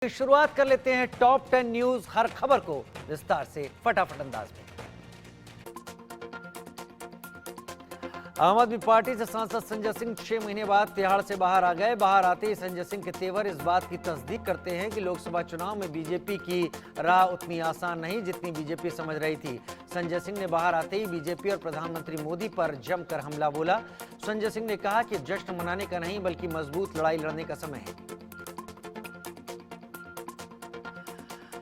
शुरुआत कर लेते हैं टॉप 10 न्यूज हर खबर को विस्तार से फटाफट अंदाज में। आम आदमी पार्टी से सांसद संजय सिंह 6 महीने बाद तिहाड़ से बाहर आ गए। बाहर आते ही संजय सिंह के तेवर इस बात की तस्दीक करते हैं कि लोकसभा चुनाव में बीजेपी की राह उतनी आसान नहीं जितनी बीजेपी समझ रही थी। संजय सिंह ने बाहर आते ही बीजेपी और प्रधानमंत्री मोदी पर जमकर हमला बोला। संजय सिंह ने कहा कि जश्न मनाने का नहीं बल्कि मजबूत लड़ाई लड़ने का समय है।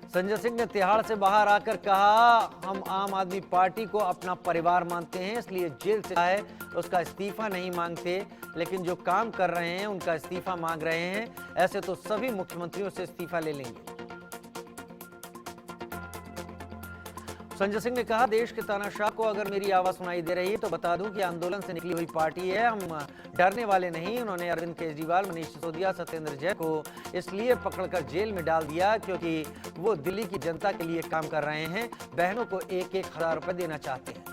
संजय सिंह ने तिहाड़ से बाहर आकर कहा, हम आम आदमी पार्टी को अपना परिवार मानते हैं, इसलिए जेल से आए उसका इस्तीफा नहीं मांगते, लेकिन जो काम कर रहे हैं उनका इस्तीफा मांग रहे हैं। ऐसे तो सभी मुख्यमंत्रियों से इस्तीफा ले लेंगे। संजय सिंह ने कहा, देश के तानाशाह को अगर मेरी आवाज सुनाई दे रही है तो बता दूं कि आंदोलन से निकली हुई पार्टी है, हम डरने वाले नहीं। उन्होंने अरविंद केजरीवाल, मनीष सिसोदिया, सत्येंद्र जैन को इसलिए पकड़कर जेल में डाल दिया क्योंकि वो दिल्ली की जनता के लिए काम कर रहे हैं, बहनों को 1-1 हजार रुपए देना चाहते हैं।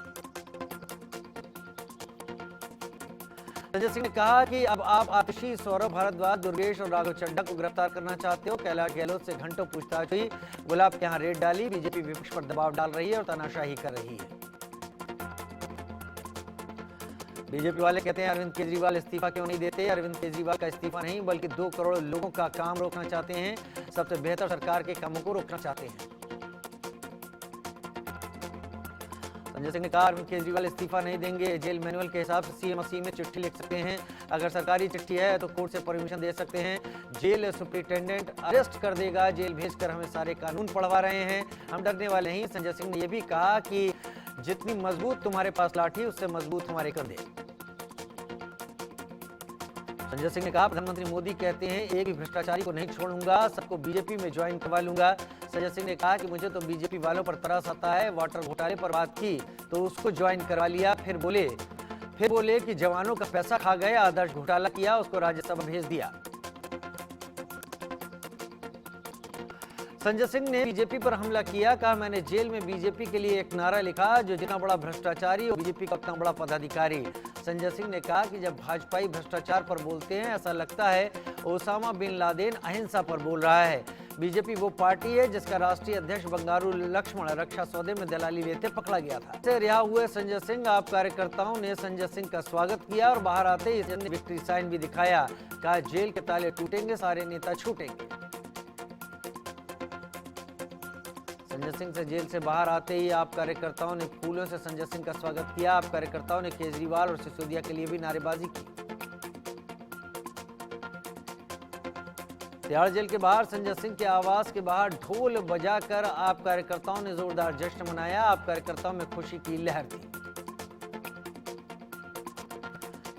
संजय सिंह ने कहा कि अब आप आतिशी, सौरभ भारद्वाज, दुर्गेश और राघव चड्ढा को गिरफ्तार करना चाहते हो। कैलाश गहलोत से घंटों पूछताछ हुई, गुलाब के यहाँ रेड डाली, बीजेपी विपक्ष पर दबाव डाल रही है और तानाशाही कर रही है। बीजेपी वाले कहते हैं अरविंद केजरीवाल इस्तीफा क्यों नहीं देते। अरविंद केजरीवाल का इस्तीफा नहीं बल्कि 2 करोड़ लोगों का काम रोकना चाहते हैं, सबसे बेहतर सरकार के कामों को रोकना चाहते हैं। संजय सिंह ने कहा, अरविंद केजरीवाल इस्तीफा नहीं देंगे। जेल मैनुअल के हिसाब से सीएम असीम में चिट्ठी लिख सकते हैं, अगर सरकारी चिट्ठी है तो कोर्ट से परमिशन दे सकते हैं। जेल सुप्रिंटेंडेंट अरेस्ट कर देगा, जेल भेजकर हमें सारे कानून पढ़वा रहे हैं, हम डरने वाले नहीं। संजय सिंह ने यह भी कहा कि जितनी मजबूत तुम्हारे पास लाठी उससे मजबूत हमारे कंधे। संजय सिंह ने कहा, प्रधानमंत्री मोदी कहते हैं एक भी भ्रष्टाचारी को नहीं छोड़ूंगा, सबको बीजेपी में ज्वाइन करवा लूंगा। संजय सिंह ने कहा कि मुझे तो बीजेपी वालों पर तरस आता है, वाटर घोटाले पर बात की तो उसको ज्वाइन करवा लिया, फिर बोले कि जवानों का पैसा खा गए, आदर्श घोटाला किया, उसको राज्यसभा भेज दिया। संजय सिंह ने बीजेपी पर हमला किया, कहा मैंने जेल में बीजेपी के लिए एक नारा लिखा, जो जितना बड़ा भ्रष्टाचारी और बीजेपी का उतना बड़ा पदाधिकारी। संजय सिंह ने कहा कि जब भाजपाई भ्रष्टाचार पर बोलते हैं ऐसा लगता है ओसामा बिन लादेन अहिंसा पर बोल रहा है। बीजेपी वो पार्टी है जिसका राष्ट्रीय अध्यक्ष बंगारू लक्ष्मण रक्षा सौदे में दलाली लेते पकड़ा गया था। से रिहा हुए संजय सिंह, आप कार्यकर्ताओं ने संजय सिंह का स्वागत किया और बाहर आते ही इसने विक्ट्री साइन भी दिखाया, कहा जेल के ताले टूटेंगे, सारे नेता छूटेंगे। संजय सिंह से जेल से बाहर आते ही आप कार्यकर्ताओं ने फूलों से संजय सिंह का स्वागत किया। आप कार्यकर्ताओं ने केजरीवाल और सिसोदिया के लिए भी नारेबाजी की। तिहाड़ जेल के बाहर संजय सिंह के आवास के बाहर ढोल बजाकर आप कार्यकर्ताओं ने जोरदार जश्न मनाया। आप कार्यकर्ताओं में खुशी की लहर थी।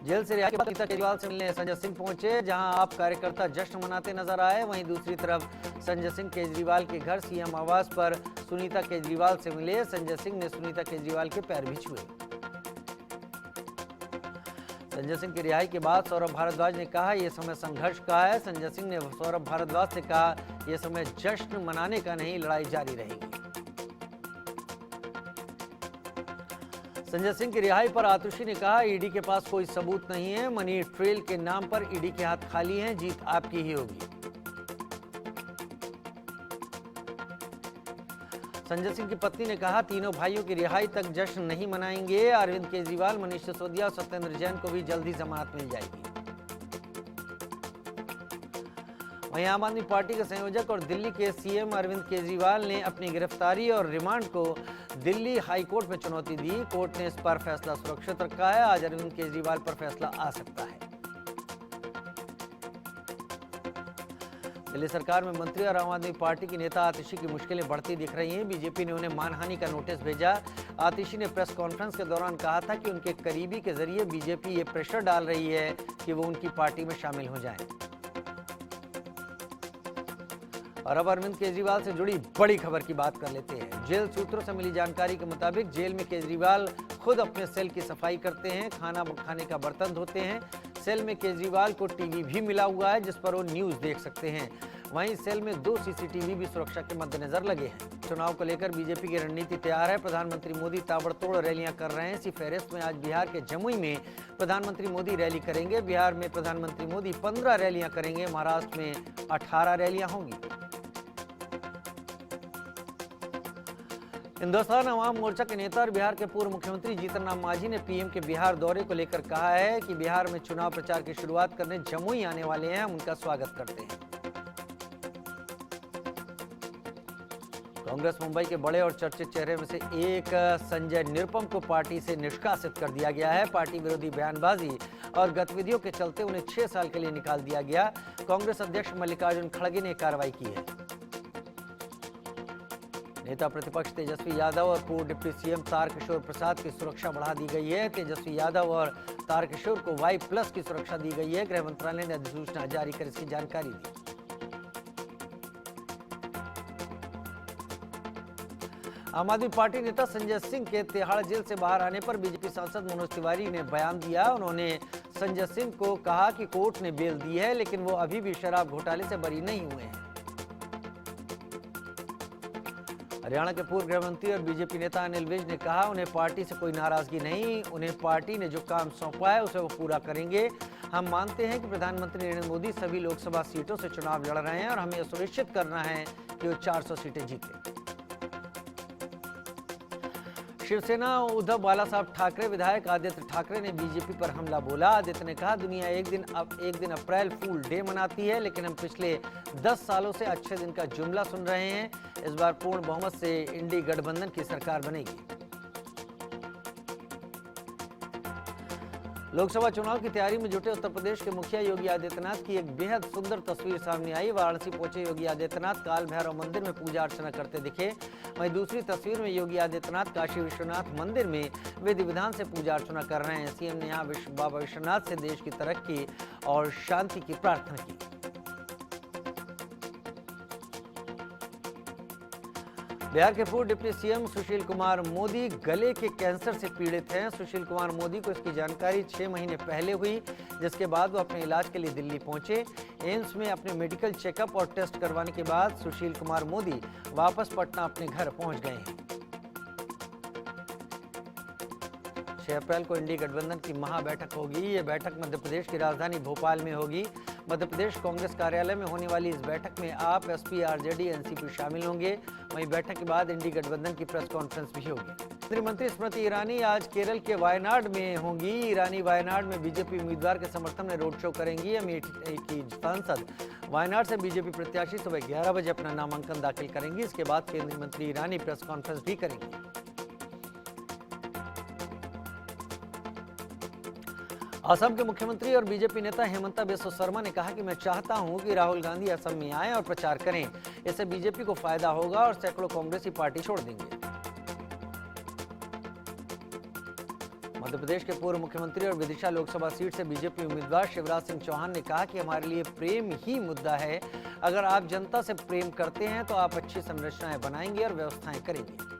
जेल से रिहा के बाद केजरीवाल से मिलने संजय सिंह पहुंचे, जहां आप कार्यकर्ता जश्न मनाते नजर आए। वहीं दूसरी तरफ संजय सिंह केजरीवाल के घर सीएम आवास पर सुनीता केजरीवाल से मिले। संजय सिंह ने सुनीता केजरीवाल के पैर भी छुए। संजय सिंह की रिहाई के बाद सौरभ भारद्वाज ने कहा यह समय संघर्ष का है। संजय सिंह ने सौरभ भारद्वाज से कहा यह समय जश्न मनाने का नहीं, लड़ाई जारी रहेगी। संजय सिंह की रिहाई पर आतिशी ने कहा, ईडी के पास कोई सबूत नहीं है, मनी ट्रेल के नाम पर ईडी के हाथ खाली हैं, जीत आपकी ही होगी। संजय सिंह की पत्नी ने कहा, तीनों भाइयों की रिहाई तक जश्न नहीं मनाएंगे। अरविंद केजरीवाल, मनीष सिसोदिया और सत्येंद्र जैन को भी जल्दी जमानत मिल जाएगी। वहीं आम आदमी पार्टी के संयोजक और दिल्ली के सीएम अरविंद केजरीवाल ने अपनी गिरफ्तारी और रिमांड को दिल्ली हाईकोर्ट में चुनौती दी। कोर्ट ने इस पर फैसला सुरक्षित रखा है, आज अरविंद केजरीवाल पर फैसला आ सकता है। दिल्ली सरकार में मंत्री और आम आदमी पार्टी की नेता आतिशी की मुश्किलें बढ़ती दिख रही हैं। बीजेपी ने उन्हें मानहानि का नोटिस भेजा। आतिशी ने प्रेस कॉन्फ्रेंस के दौरान कहा था कि उनके करीबी के जरिए बीजेपी ये प्रेशर डाल रही है कि वो उनकी पार्टी में शामिल हो जाएं। और अब अरविंद केजरीवाल से जुड़ी बड़ी खबर की बात कर लेते हैं। जेल सूत्रों से मिली जानकारी के मुताबिक जेल में केजरीवाल खुद अपने सेल की सफाई करते हैं, खाना खाने का बर्तन धोते हैं। सेल में केजरीवाल को टीवी भी मिला हुआ है जिस पर वो न्यूज देख सकते हैं। वहीं सेल में 2 सीसीटीवी भी सुरक्षा के मद्देनजर लगे हैं। चुनाव को लेकर बीजेपी की रणनीति तैयार है। प्रधानमंत्री मोदी ताबड़तोड़ रैलियां कर रहे हैं। इसी फहरिस्त में आज बिहार के जमुई में प्रधानमंत्री मोदी रैली करेंगे। बिहार में प्रधानमंत्री मोदी 15 रैलियां करेंगे। महाराष्ट्र में 18 रैलियां होंगी। हिंदुस्तान अवाम मोर्चा के नेता और बिहार के पूर्व मुख्यमंत्री जीतन राम मांझी ने पीएम के बिहार दौरे को लेकर कहा है कि बिहार में चुनाव प्रचार की शुरुआत करने जमुई आने वाले हैं, हम उनका स्वागत करते हैं। कांग्रेस मुंबई के बड़े और चर्चित चेहरे में से एक संजय निरुपम को पार्टी से निष्कासित कर दिया गया है। पार्टी विरोधी बयानबाजी और गतिविधियों के चलते उन्हें 6 साल के लिए निकाल दिया गया। कांग्रेस अध्यक्ष मल्लिकार्जुन खड़गे ने कार्रवाई की है। नेता प्रतिपक्ष तेजस्वी यादव और पूर्व डिप्टी सीएम तारकिशोर प्रसाद की सुरक्षा बढ़ा दी गई है। तेजस्वी यादव और तारकिशोर को Y+ की सुरक्षा दी गई है। गृह मंत्रालय ने अधिसूचना जारी कर इसकी जानकारी दी। आम आदमी पार्टी नेता संजय सिंह के तिहाड़ जेल से बाहर आने पर बीजेपी सांसद मनोज तिवारी ने बयान दिया। उन्होंने संजय सिंह को कहा कि कोर्ट ने बेल दी है, लेकिन वो अभी भी शराब घोटाले से बरी नहीं हुए हैं। हरियाणा के पूर्व गृह मंत्री और बीजेपी नेता अनिल विज ने कहा, उन्हें पार्टी से कोई नाराजगी नहीं, उन्हें पार्टी ने जो काम सौंपा है उसे वो पूरा करेंगे। हम मानते हैं कि प्रधानमंत्री नरेंद्र मोदी सभी लोकसभा सीटों से चुनाव लड़ रहे हैं और हमें सुनिश्चित करना है कि वो 400 सीटें जीते। शिवसेना उद्धव बालासाहब ठाकरे विधायक आदित्य ठाकरे ने बीजेपी पर हमला बोला। आदित्य ने कहा, दुनिया एक दिन अप्रैल फूल डे मनाती है, लेकिन हम पिछले 10 सालों से अच्छे दिन का जुमला सुन रहे हैं। इस बार पूर्ण बहुमत से इंडी गठबंधन की सरकार बनेगी। लोकसभा चुनाव की तैयारी में जुटे उत्तर प्रदेश के मुखिया योगी आदित्यनाथ की एक बेहद सुंदर तस्वीर सामने आई। वाराणसी पहुंचे योगी आदित्यनाथ काल भैरव मंदिर में पूजा अर्चना करते दिखे। वहीं दूसरी तस्वीर में योगी आदित्यनाथ काशी विश्वनाथ मंदिर में विधि विधान से पूजा अर्चना कर रहे हैं। सीएम ने यहाँ बाबा विश्वनाथ से देश की तरक्की और शांति की प्रार्थना की। बिहार के पूर्व डिप्टी सीएम सुशील कुमार मोदी गले के कैंसर से पीड़ित हैं। सुशील कुमार मोदी को इसकी जानकारी 6 महीने पहले हुई, जिसके बाद वो अपने इलाज के लिए दिल्ली पहुंचे। एम्स में अपने मेडिकल चेकअप और टेस्ट करवाने के बाद सुशील कुमार मोदी वापस पटना अपने घर पहुंच गए हैं। 6 अप्रैल को इंडी गठबंधन की महाबैठक होगी। ये बैठक मध्य प्रदेश की राजधानी भोपाल में होगी। मध्य प्रदेश कांग्रेस कार्यालय में होने वाली इस बैठक में आप, एसपी, आरजेडी, एनसीपी शामिल होंगे। वहीं बैठक के बाद इंडी गठबंधन की प्रेस कॉन्फ्रेंस भी होगी। केंद्रीय मंत्री स्मृति ईरानी आज केरल के वायनाड में होंगी। ईरानी वायनाड में बीजेपी उम्मीदवार के समर्थन में रोड शो करेंगी। अमेठी की सांसद वायनाड से बीजेपी प्रत्याशी सुबह 11 बजे अपना नामांकन दाखिल करेंगी। इसके बाद केंद्रीय मंत्री ईरानी प्रेस कॉन्फ्रेंस भी करेंगी। असम के मुख्यमंत्री और बीजेपी नेता हेमंता बिस्वा शर्मा ने कहा कि मैं चाहता हूं कि राहुल गांधी असम में आएं और प्रचार करें। इससे बीजेपी को फायदा होगा और सैकड़ों कांग्रेसी पार्टी छोड़ देंगे। मध्य प्रदेश के पूर्व मुख्यमंत्री और विदिशा लोकसभा सीट से बीजेपी उम्मीदवार शिवराज सिंह चौहान ने कहा कि हमारे लिए प्रेम ही मुद्दा है। अगर आप जनता से प्रेम करते हैं तो आप अच्छी संरचनाएं बनाएंगे और व्यवस्थाएं करेंगे।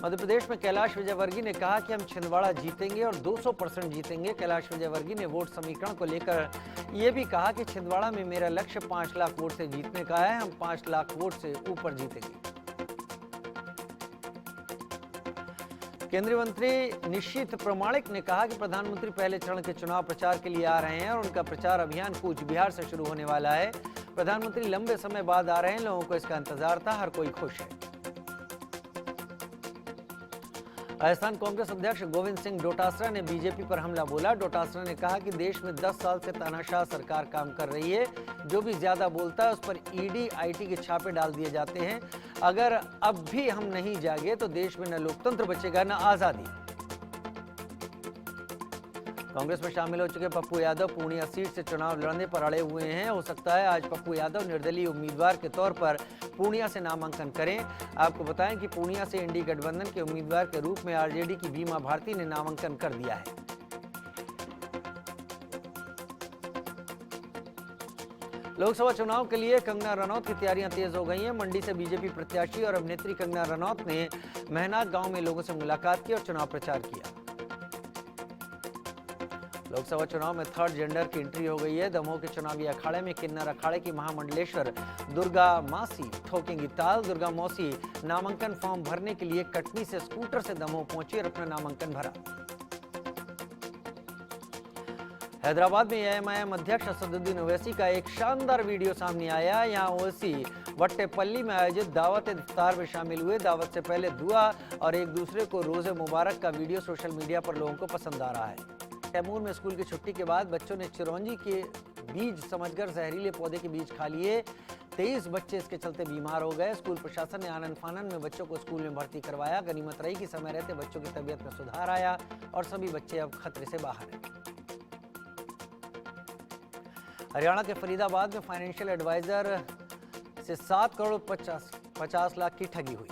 मध्य प्रदेश में कैलाश विजयवर्गीय ने कहा कि हम छिंदवाड़ा जीतेंगे और 200% जीतेंगे। कैलाश विजयवर्गीय ने वोट समीकरण को लेकर यह भी कहा कि छिंदवाड़ा में मेरा लक्ष्य 5 लाख वोट से जीतने का है, हम 5 लाख वोट से ऊपर जीतेंगे। केंद्रीय मंत्री निशित प्रामाणिक ने कहा कि प्रधानमंत्री पहले चरण के चुनाव प्रचार के लिए आ रहे हैं और उनका प्रचार अभियान कूच बिहार से शुरू होने वाला है। प्रधानमंत्री लंबे समय बाद आ रहे हैं, लोगों को इसका इंतजार था, हर कोई खुश है। राजस्थान कांग्रेस अध्यक्ष गोविंद सिंह डोटासरा ने बीजेपी पर हमला बोला। डोटासरा ने कहा कि देश में 10 साल से तानाशाह सरकार काम कर रही है। जो भी ज्यादा बोलता है उस पर ईडी, आईटी के छापे डाल दिए जाते हैं। अगर अब भी हम नहीं जागे तो देश में न लोकतंत्र बचेगा न आजादी। कांग्रेस में शामिल हो चुके पप्पू यादव पूर्णिया सीट से चुनाव लड़ने पर अड़े हुए हैं। हो सकता है आज पप्पू यादव निर्दलीय उम्मीदवार के तौर पर पूर्णिया से नामांकन करें। आपको बताएं कि पूर्णिया से इंडी गठबंधन के उम्मीदवार के रूप में आरजेडी की बीमा भारती ने नामांकन कर दिया है। लोकसभा चुनाव के लिए कंगना रनौत की तैयारियां तेज हो गई हैं। मंडी से बीजेपी प्रत्याशी और अभिनेत्री कंगना रनौत ने मेहनात गांव में लोगों से मुलाकात की और चुनाव प्रचार किया। लोकसभा चुनाव में थर्ड जेंडर की एंट्री हो गई है। दमोह के चुनावी अखाड़े में किन्नर अखाड़े की महामंडलेश्वर दुर्गा मासी ठोकेंगी ताल। दुर्गा मौसी नामांकन फॉर्म भरने के लिए कटनी से स्कूटर से दमोह पहुंची और अपना नामांकन भरा। हैदराबाद में एएमआईएम अध्यक्ष असदुद्दीन ओवैसी का एक शानदार वीडियो सामने आया। यहां ओवैसी वट्टेपल्ली में आयोजित दावत इफ्तार में शामिल हुए। दावत से पहले दुआ और एक दूसरे को रोजे मुबारक का वीडियो सोशल मीडिया पर लोगों को पसंद आ रहा है। तैमूर में स्कूल की छुट्टी के बाद बच्चों ने चिरौंजी के बीज समझकर जहरीले पौधे के बीज खा लिए। 23 बच्चे इसके चलते बीमार हो गए। स्कूल प्रशासन ने आनन फानन में बच्चों को स्कूल में भर्ती करवाया। गनीमत रही कि समय रहते बच्चों की तबीयत में सुधार आया और सभी बच्चे अब खतरे से बाहर हैं। हरियाणा के फरीदाबाद में फाइनेंशियल एडवाइजर से 7 करोड़ 50 लाख की ठगी हुई।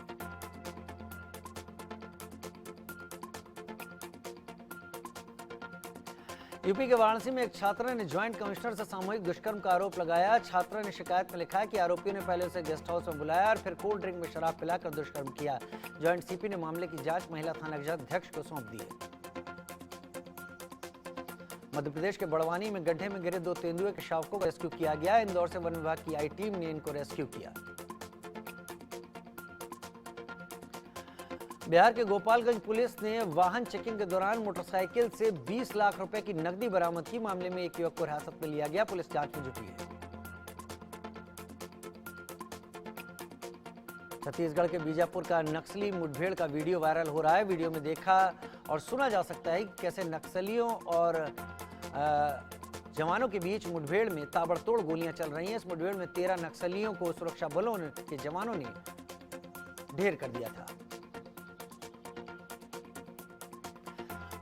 यूपी के वाराणसी में एक छात्रा ने ज्वाइंट कमिश्नर से सामूहिक दुष्कर्म का आरोप लगाया। छात्रा ने शिकायत में लिखा है कि आरोपियों ने पहले उसे गेस्ट हाउस में बुलाया और फिर कोल्ड ड्रिंक में शराब पिलाकर दुष्कर्म किया। ज्वाइंट सीपी ने मामले की जांच महिला थाना अध्यक्ष को सौंप दी है। मध्य प्रदेश के बड़वानी में गड्ढे में गिरे 2 तेंदुए के शव को रेस्क्यू किया गया। इंदौर से वन विभाग की आई टीम ने इनको रेस्क्यू किया। बिहार के गोपालगंज पुलिस ने वाहन चेकिंग के दौरान मोटरसाइकिल से 20 लाख रुपए की नकदी बरामद की। मामले में एक युवक को हिरासत में लिया गया। पुलिस जांच में जुटी है। छत्तीसगढ़ के बीजापुर का नक्सली मुठभेड़ का वीडियो वायरल हो रहा है। वीडियो में देखा और सुना जा सकता है कि कैसे नक्सलियों और जवानों के बीच मुठभेड़ में ताबड़तोड़ गोलियां चल रही हैं। इस मुठभेड़ में 13 नक्सलियों को सुरक्षा बलों के जवानों ने ढेर कर दिया था।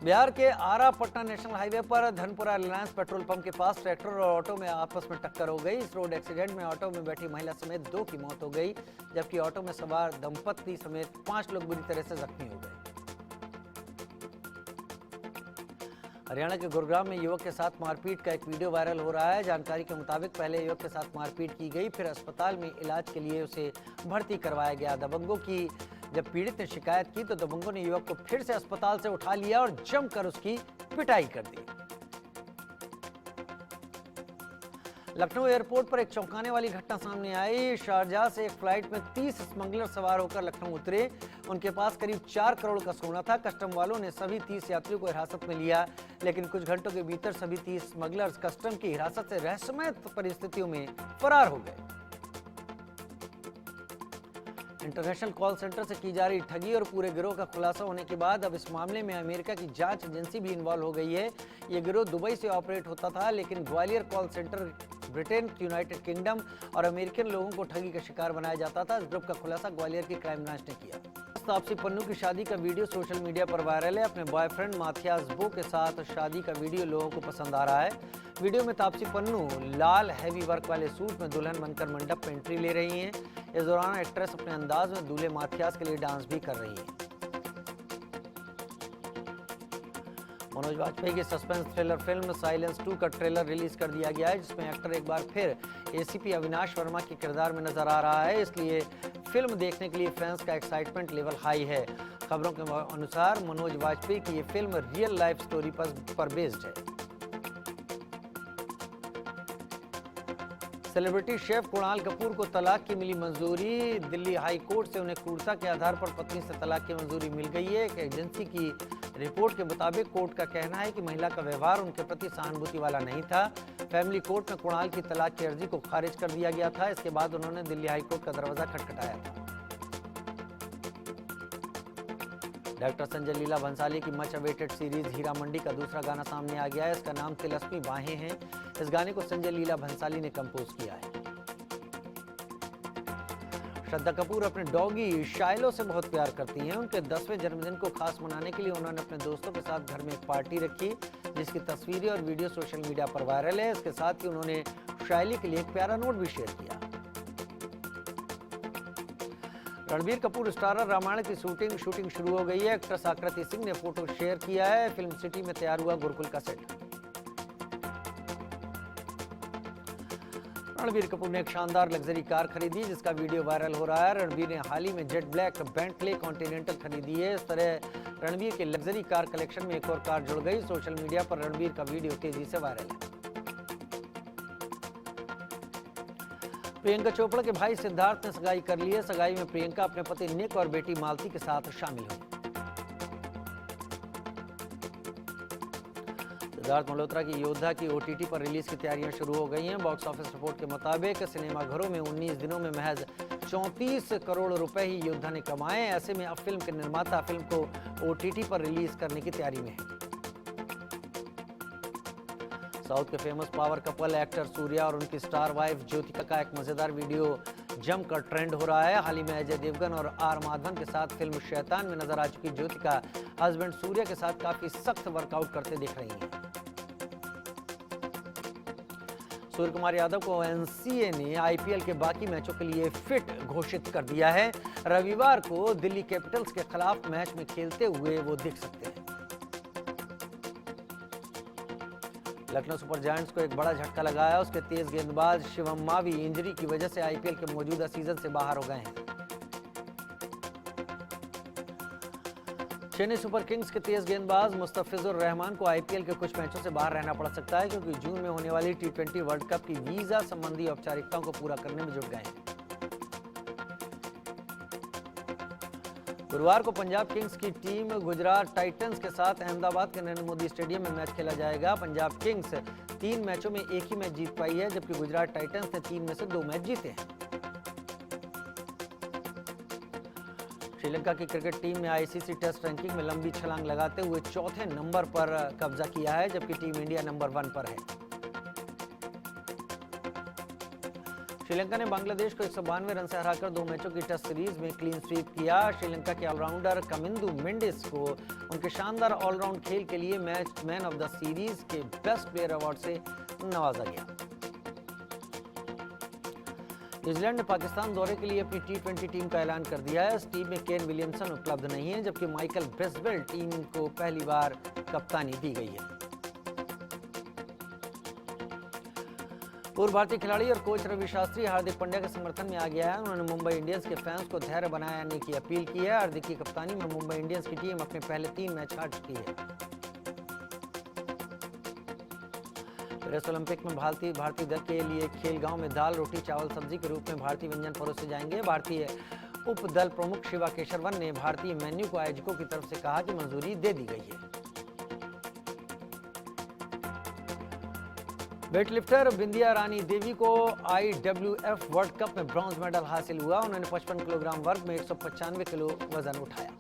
बिहार के आरा पटना नेशनल हाईवे पर धनपुरा रिलायंस पेट्रोल पंप के पास ट्रैक्टर और ऑटो में आपस में टक्कर हो गई। इस रोड एक्सीडेंट में ऑटो में बैठी महिला समेत 2 की मौत हो गई, जबकि ऑटो में सवार दंपत्ति समेत 5 लोग बुरी तरह से जख्मी हो गए। हरियाणा के गुरुग्राम में युवक के साथ मारपीट का एक वीडियो वायरल हो रहा है। जानकारी के मुताबिक पहले युवक के साथ मारपीट की गई, फिर अस्पताल में इलाज के लिए उसे भर्ती करवाया गया। दबंगों की जब पीड़ित ने शिकायत की तो दबंगों ने युवक को फिर से अस्पताल से उठा लिया और जमकर उसकी पिटाई कर दी। लखनऊ एयरपोर्ट पर एक चौंकाने वाली घटना सामने आई। शारजाह से एक फ्लाइट में 30 स्मगलर सवार होकर लखनऊ उतरे। उनके पास करीब 4 करोड़ का सोना था। कस्टम वालों ने सभी 30 यात्रियों को हिरासत में लिया, लेकिन कुछ घंटों के भीतर सभी 30 स्मगलर्स कस्टम की हिरासत से रहस्यमय परिस्थितियों में फरार हो गए। इंटरनेशनल कॉल सेंटर से की जा रही ठगी और पूरे गिरोह का खुलासा होने के बाद अब इस मामले में अमेरिका की जांच एजेंसी भी इन्वॉल्व हो गई है। ये गिरोह दुबई से ऑपरेट होता था, लेकिन Gwalior call centre Britain, United kingdom और अमेरिकन लोगों को ठगी का शिकार बनाया जाता था। इस ग्रुप का खुलासा ग्वालियर की क्राइम ब्रांच ने किया। तापसी पन्नू की शादी का वीडियो सोशल मीडिया पर वायरल है। अपने बॉयफ्रेंड माथियास बो के साथ शादी का वीडियो लोगों को पसंद आ रहा है। वीडियो में तापसी पन्नू लाल हैवी वर्क वाले सूट में दुल्हन बनकर मंडप में एंट्री ले रही हैं। इस दौरान एक्ट्रेस अपने अंदाज में दूल्हे माथियास के लिए डांस भी कर रही है। मनोज वाजपेयी की सस्पेंस थ्रिलर फिल्म साइलेंस 2 का ट्रेलर रिलीज कर दिया गया है, जिसमें एक्टर एक बार फिर एसीपी अविनाश वर्मा के किरदार में नजर आ रहा है। इसलिए फिल्म देखने के लिए फैंस का एक्साइटमेंट लेवल हाई है। खबरों के अनुसार मनोज वाजपेयी की ये फिल्म रियल लाइफ स्टोरी पर बेस्ड है। सेलिब्रिटी शेफ कुणाल कपूर को तलाक की मिली मंजूरी। दिल्ली हाई कोर्ट से उन्हें क्रूरता के आधार पर पत्नी से तलाक की मंजूरी मिल गई है। एक एजेंसी की रिपोर्ट के मुताबिक कोर्ट का कहना है कि महिला का व्यवहार उनके प्रति सहानुभूति वाला नहीं था। फैमिली कोर्ट में कुणाल की तलाक की अर्जी को खारिज कर दिया गया था। इसके बाद उन्होंने दिल्ली हाई कोर्ट का दरवाजा खटखटाया था। डॉक्टर संजय लीला भंसाली की much awaited series Heera Mandi का दूसरा गाना सामने आ गया है। इसका नाम तिलस्मी बाहें है। इस गाने को संजय लीला भंसाली ने कंपोज किया है। श्रद्धा कपूर अपने डॉगी शाइलो से बहुत प्यार करती हैं। उनके 10वें जन्मदिन को खास मनाने के लिए उन्होंने अपने दोस्तों के साथ घर में एक पार्टी रखी, जिसकी तस्वीरें और वीडियो सोशल मीडिया पर वायरल है। इसके साथ ही उन्होंने शाइली के लिए एक प्यारा नोट भी शेयर किया। रणबीर कपूर स्टारर रामायण की शूटिंग शुरू हो गई है। एक्ट्रेस आकृति सिंह ने फोटो शेयर किया है। फिल्म सिटी में तैयार हुआ गुरुकुल का सेट। रणबीर कपूर ने एक शानदार लग्जरी कार खरीदी, जिसका वीडियो वायरल हो रहा है। रणबीर ने हाल ही में जेट ब्लैक बेंटले कॉन्टिनेंटल खरीदी है। इस तरह रणबीर के लग्जरी कार कलेक्शन में एक और कार जुड़ गई। सोशल मीडिया पर रणबीर का वीडियो तेजी से वायरल है। प्रियंका चोपड़ा के भाई सिद्धार्थ ने सगाई कर ली है। सगाई में प्रियंका अपने पति निक और बेटी मालती के साथ शामिल हुई। सिद्धार्थ मल्होत्रा की योद्धा की ओटीटी पर रिलीज की तैयारियां शुरू हो गई हैं। बॉक्स ऑफिस रिपोर्ट के मुताबिक सिनेमाघरों में 19 दिनों में महज 34 करोड़ रुपए ही योद्धा ने कमाए। ऐसे में अब फिल्म के निर्माता फिल्म को ओटीटी पर रिलीज करने की तैयारी में है। साउथ के famous power couple actor Surya और उनकी स्टार वाइफ ज्योतिका का एक मजेदार वीडियो जमकर ट्रेंड हो रहा है। हाल ही में अजय देवगन और आर माधवन के साथ फिल्म शैतान में नजर आ चुकी ज्योतिका हस्बैंड सूर्या के साथ काफी सख्त वर्कआउट करते दिख रही हैं। सूर्य कुमार यादव को एनसीए ने आईपीएल के बाकी मैचों के लिए फिट घोषित कर दिया है। रविवार को दिल्ली कैपिटल्स के खिलाफ मैच में खेलते हुए वो दिख सकते हैं। लखनऊ सुपर जायंट्स को एक बड़ा झटका लगाया। उसके तेज गेंदबाज शिवम मावी इंजरी की वजह से आईपीएल के मौजूदा सीजन से बाहर हो गए हैं। चेन्नई सुपर किंग्स के तेज गेंदबाज मुस्तफिजुर रहमान को आईपीएल के कुछ मैचों से बाहर रहना पड़ सकता है, क्योंकि जून में होने वाली टी20 वर्ल्ड कप की वीजा संबंधी औपचारिकताओं को पूरा करने में जुट गए हैं। गुरुवार को पंजाब किंग्स की टीम गुजरात टाइटंस के साथ अहमदाबाद के नरेंद्र मोदी स्टेडियम में मैच खेला जाएगा। पंजाब किंग्स 3 मैचों में एक ही मैच जीत पाई है, जबकि गुजरात टाइटंस ने 3 में से 2 मैच जीते हैं। श्रीलंका की क्रिकेट टीम ने आईसीसी टेस्ट रैंकिंग में लंबी छलांग लगाते हुए चौथे नंबर पर कब्जा किया है, जबकि टीम इंडिया नंबर 1 पर है। श्रीलंका ने बांग्लादेश को 192 रन से हराकर 2 मैचों की टेस्ट सीरीज में क्लीन स्वीप किया। श्रीलंका के ऑलराउंडर कमिंदु मेंडिस को उनके शानदार ऑलराउंड खेल के लिए मैन ऑफ द सीरीज के बेस्ट प्लेयर अवार्ड से नवाजा गया। न्यूजीलैंड ने पाकिस्तान दौरे के लिए अपनी टी20 टीम का ऐलान कर दिया है। इस टीम में केन विलियमसन उपलब्ध नहीं है, जबकि माइकल ब्रिस्वेल टीम को पहली बार कप्तानी दी गई है। पूर्व भारतीय खिलाड़ी और कोच रवि शास्त्री हार्दिक पांड्या के समर्थन में आ गया है। उन्होंने मुंबई इंडियंस के फैंस को धैर्य बनाए रखने की अपील की है। हार्दिक की कप्तानी में मुंबई इंडियंस की टीम अपने पहले 3 मैच हार चुकी है। पेरिस ओलंपिक में भारतीय दल के लिए खेलगांव में दाल रोटी चावल सब्जी के रूप में भारतीय व्यंजन परोसे जाएंगे। भारतीय उप दल प्रमुख शिवा केशरवन ने भारतीय मेन्यू को आयोजकों की तरफ से कहा कि मंजूरी दे दी गई है। वेटलिफ्टर बिंदिया रानी देवी को IWF वर्ल्ड कप में ब्रॉन्ज मेडल हासिल हुआ। उन्होंने 55 किलोग्राम वर्ग में 195 किलो वजन उठाया।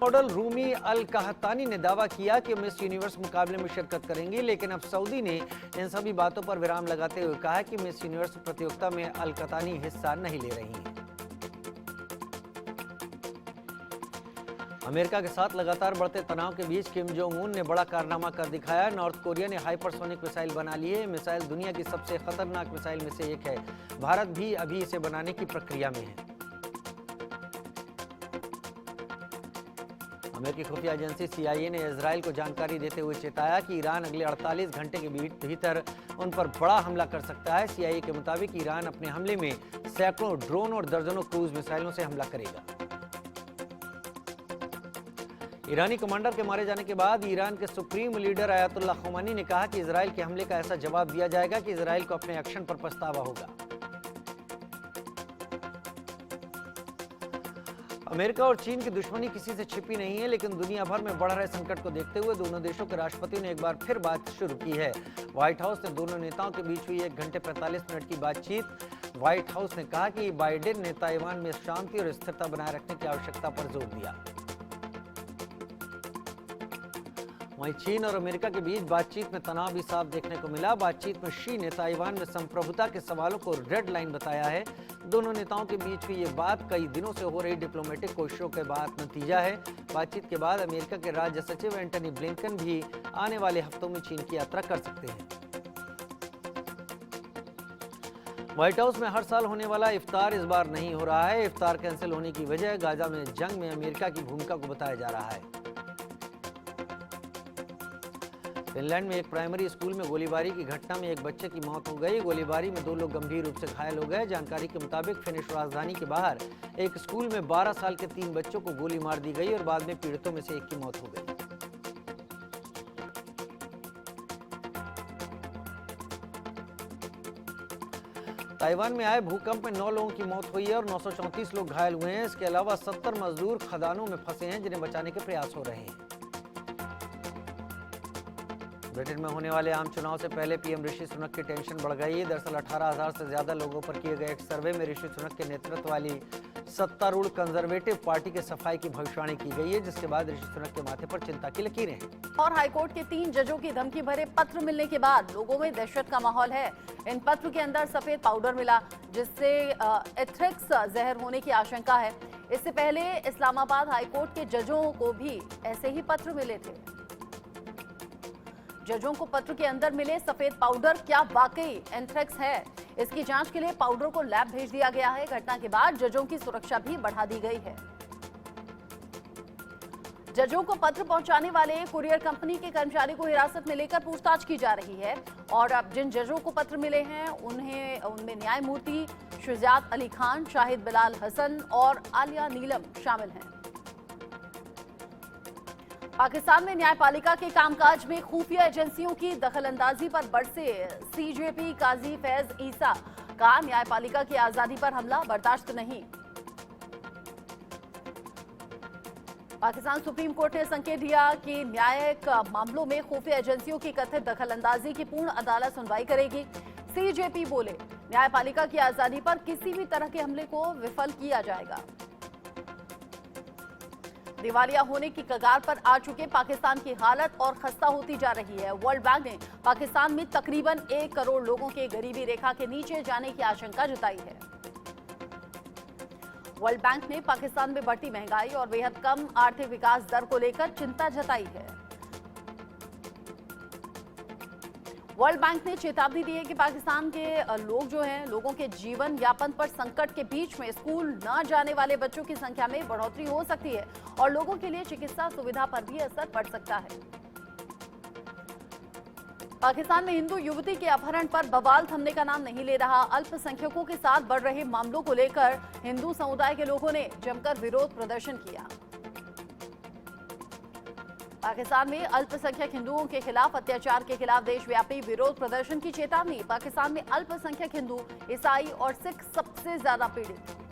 मॉडल रूमी अल कहतानी ने दावा किया कि मिस यूनिवर्स मुकाबले में शिरकत करेंगी, लेकिन अब सऊदी ने इन सभी बातों पर विराम लगाते हुए कहा कि मिस यूनिवर्स प्रतियोगिता में अल कहतानी हिस्सा नहीं ले रही हैं। अमेरिका के साथ लगातार बढ़ते तनाव के बीच किम जोंग उन ने बड़ा कारनामा कर दिखाया। नॉर्थ कोरिया ने हाइपरसोनिक मिसाइल बना ली है। मिसाइल दुनिया की सबसे खतरनाक मिसाइल में से एक है। भारत भी अभी इसे बनाने की प्रक्रिया में है। अमेरिकी खुफिया एजेंसी CIA ने इजराइल को जानकारी देते हुए चेताया कि ईरान अगले 48 घंटे के भीतर उन पर बड़ा हमला कर सकता है। CIA के मुताबिक ईरान अपने हमले में सैकड़ों ड्रोन और दर्जनों क्रूज मिसाइलों से हमला करेगा। ईरानी कमांडर के मारे जाने के बाद ईरान के सुप्रीम लीडर अयातुल्ला खुमैनी ने कहा कि इजराइल के हमले का ऐसा जवाब दिया जाएगा कि इजराइल को अपने एक्शन पर पछतावा होगा। अमेरिका और चीन की दुश्मनी किसी से छिपी नहीं है, लेकिन दुनिया भर में बढ़ रहे संकट को देखते हुए दोनों देशों के राष्ट्रपतियों ने एक बार फिर बात शुरू की है। व्हाइट हाउस ने दोनों नेताओं के बीच हुई 1 घंटे 45 मिनट की बातचीत। व्हाइट हाउस ने कहा कि बाइडेन ने ताइवान में शांति और स्थिरता बनाए रखने की आवश्यकता पर जोर दिया। वहीं चीन और अमेरिका के बीच बातचीत में तनाव भी साफ देखने को मिला। बातचीत में शी ने ताइवान में संप्रभुता के सवालों को रेड लाइन बताया है। दोनों नेताओं के बीच हुई ये बात कई दिनों से हो रही डिप्लोमेटिक कोशिशों के बाद नतीजा है। बातचीत के बाद अमेरिका के राज्य सचिव एंटनी ब्लिंकन भी आने वाले हफ्तों में चीन की यात्रा कर सकते हैं। व्हाइट हाउस में हर साल होने वाला इफ्तार इस बार नहीं हो रहा है। इफ्तार कैंसिल होने की वजह गाजा में जंग में अमेरिका की भूमिका को बताया जा रहा है। फिनलैंड में एक प्राइमरी स्कूल में गोलीबारी की घटना में एक बच्चे की मौत हो गई। गोलीबारी में 2 लोग गंभीर रूप से घायल हो गए। जानकारी के मुताबिक फिनिश राजधानी के बाहर एक स्कूल में 12 साल के 3 बच्चों को गोली मार दी गई और बाद में पीड़ितों में से एक की मौत हो गई। ताइवान में आए भूकंप में 9 लोगों की मौत हुई है और 934 लोग घायल हुए हैं। इसके अलावा 70 मजदूर खदानों में फंसे हैं, जिन्हें बचाने के प्रयास हो रहे हैं। ब्रिटेन में होने वाले आम चुनाव से पहले पीएम ऋषि सुनक की टेंशन बढ़ गई है। दरअसल 18,000 से ज्यादा लोगों पर किए गए एक सर्वे में ऋषि सुनक के नेतृत्व वाली सत्तारूढ़ कंजर्वेटिव पार्टी के सफाई की भविष्यवाणी की गई है, जिसके बाद ऋषि सुनक के माथे पर चिंता की लकीरें हैं। और हाईकोर्ट के 3 जजों की धमकी भरे पत्र मिलने के बाद लोगों में दहशत का माहौल है। इन पत्र के अंदर सफेद पाउडर मिला, जिससे एथ्रिक्स जहर होने की आशंका है। इससे पहले इस्लामाबाद हाईकोर्ट के जजों को भी ऐसे ही पत्र मिले थे। जजों को पत्र के अंदर मिले सफेद पाउडर क्या वाकई एंथ्रेक्स है? इसकी जांच के लिए पाउडर को लैब भेज दिया गया है। घटना के बाद जजों की सुरक्षा भी बढ़ा दी गई है। जजों को पत्र पहुंचाने वाले कुरियर कंपनी के कर्मचारी को हिरासत में लेकर पूछताछ की जा रही है। और अब जिन जजों को पत्र मिले हैं उनमें न्यायमूर्ति शुजात अली खान, शाहिद बिलाल हसन और आलिया नीलम शामिल हैं। पाकिस्तान में न्यायपालिका के कामकाज में खुफिया एजेंसियों की दखलंदाजी पर बरसे सीजेपी काजी फैज ईसा का न्यायपालिका की आजादी पर हमला बर्दाश्त नहीं। पाकिस्तान सुप्रीम कोर्ट ने संकेत दिया कि न्यायिक मामलों में खुफिया एजेंसियों की कथित दखलंदाजी की पूर्ण अदालत सुनवाई करेगी। सीजेपी बोले, न्यायपालिका की आजादी पर किसी भी तरह के हमले को विफल किया जाएगा। दिवालिया होने की कगार पर आ चुके पाकिस्तान की हालत और खस्ता होती जा रही है। वर्ल्ड बैंक ने पाकिस्तान में तकरीबन 1 करोड़ लोगों के गरीबी रेखा के नीचे जाने की आशंका जताई है। वर्ल्ड बैंक ने पाकिस्तान में बढ़ती महंगाई और बेहद कम आर्थिक विकास दर को लेकर चिंता जताई है। वर्ल्ड बैंक ने चेतावनी दी है कि पाकिस्तान के लोगों के जीवन यापन पर संकट के बीच में स्कूल न जाने वाले बच्चों की संख्या में बढ़ोतरी हो सकती है और लोगों के लिए चिकित्सा सुविधा पर भी असर पड़ सकता है। पाकिस्तान में हिंदू युवती के अपहरण पर बवाल थमने का नाम नहीं ले रहा। अल्पसंख्यकों के साथ बढ़ रहे मामलों को लेकर हिंदू समुदाय के लोगों ने जमकर विरोध प्रदर्शन किया। पाकिस्तान में अल्पसंख्यक हिंदुओं के खिलाफ अत्याचार के खिलाफ देशव्यापी विरोध प्रदर्शन की चेतावनी। पाकिस्तान में अल्पसंख्यक हिंदू, ईसाई और सिख सबसे ज्यादा पीड़ित।